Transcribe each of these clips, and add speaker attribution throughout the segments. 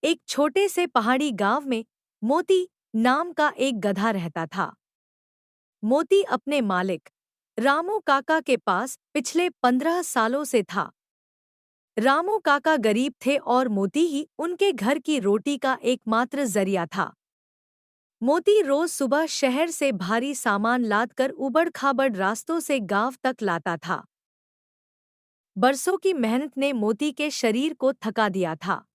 Speaker 1: एक छोटे से पहाड़ी गांव में मोती नाम का एक गधा रहता था। मोती अपने मालिक रामू काका के पास पिछले 15 सालों से था। रामू काका गरीब थे और मोती ही उनके घर की रोटी का एकमात्र जरिया था। मोती रोज सुबह शहर से भारी सामान लादकर उबड़-खाबड़ रास्तों से गांव तक लाता था। बरसों की मेहनत ने मोती के शरीर को थका दिया था।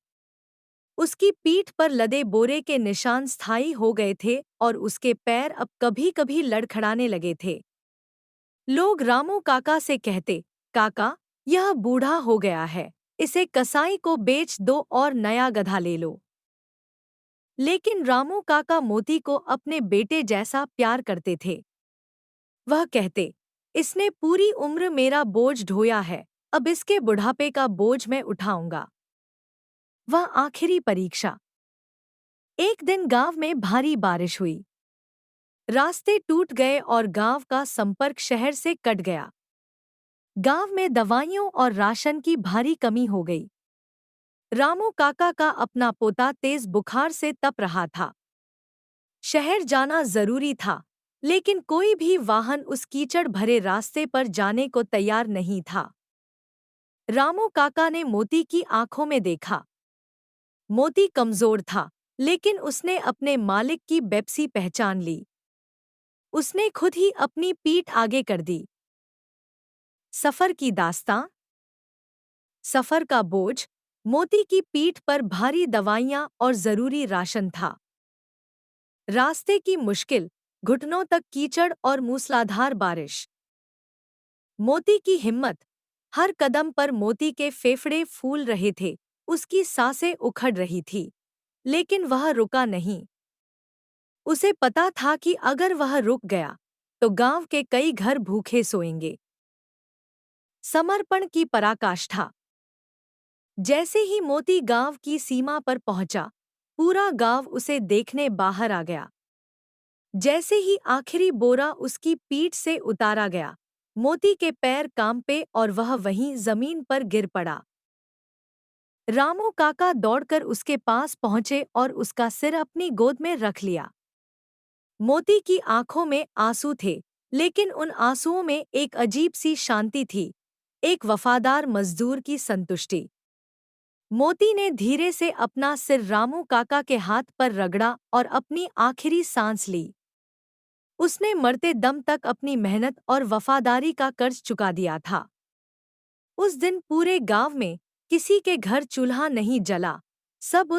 Speaker 1: उसकी पीठ पर लदे बोरे के निशान स्थायी हो गए थे और उसके पैर अब कभी-कभी लड़खड़ाने लगे थे। लोग रामू काका से कहते, काका, यह बूढ़ा हो गया है, इसे कसाई को बेच दो और नया गधा ले लो। लेकिन रामू काका मोती को अपने बेटे जैसा प्यार करते थे। वह कहते, इसने पूरी उम्र मेरा बोझ ढोया है, अब इसके बुढ़ापे का बोझ मैं उठाऊंगा। वह आखिरी परीक्षा। एक दिन गांव में भारी बारिश हुई। रास्ते टूट गए और गांव का संपर्क शहर से कट गया। गांव में दवाइयों और राशन की भारी कमी हो गई। रामू काका का अपना पोता तेज बुखार से तप रहा था। शहर जाना जरूरी था, लेकिन कोई भी वाहन उस कीचड़ भरे रास्ते पर जाने को तैयार नहीं था। रामू काका ने मोती की आंखों में देखा। मोती कमजोर था, लेकिन उसने अपने मालिक की बेपसी पहचान ली। उसने खुद ही अपनी पीठ आगे कर दी। सफर की दास्तां। सफर का बोझ। मोती की पीठ पर भारी दवाइयां और जरूरी राशन था। रास्ते की मुश्किल, घुटनों तक कीचड़ और मूसलाधार बारिश। मोती की हिम्मत। हर कदम पर मोती के फेफड़े फूल रहे थे, उसकी सांसें उखड़ रही थी, लेकिन वह रुका नहीं। उसे पता था कि अगर वह रुक गया, तो गांव के कई घर भूखे सोएंगे। समर्पण की पराकाष्ठा। जैसे ही मोती गांव की सीमा पर पहुंचा, पूरा गांव उसे देखने बाहर आ गया। जैसे ही आखिरी बोरा उसकी पीठ से उतारा गया, मोती के पैर कांपे और वह वहीं जमीन पर गिर पड़ा। रामू काका दौड़कर उसके पास पहुंचे और उसका सिर अपनी गोद में रख लिया। मोती की आंखों में आंसू थे, लेकिन उन आंसुओं में एक अजीब सी शांति थी, एक वफादार मजदूर की संतुष्टि। मोती ने धीरे से अपना सिर रामू काका के हाथ पर रगड़ा और अपनी आखिरी सांस ली। उसने मरते दम तक अपनी मेहनत और वफादारी का कर्ज चुका दिया था। उस दिन पूरे गांव में किसी के घर चूल्हा नहीं जला। सब उस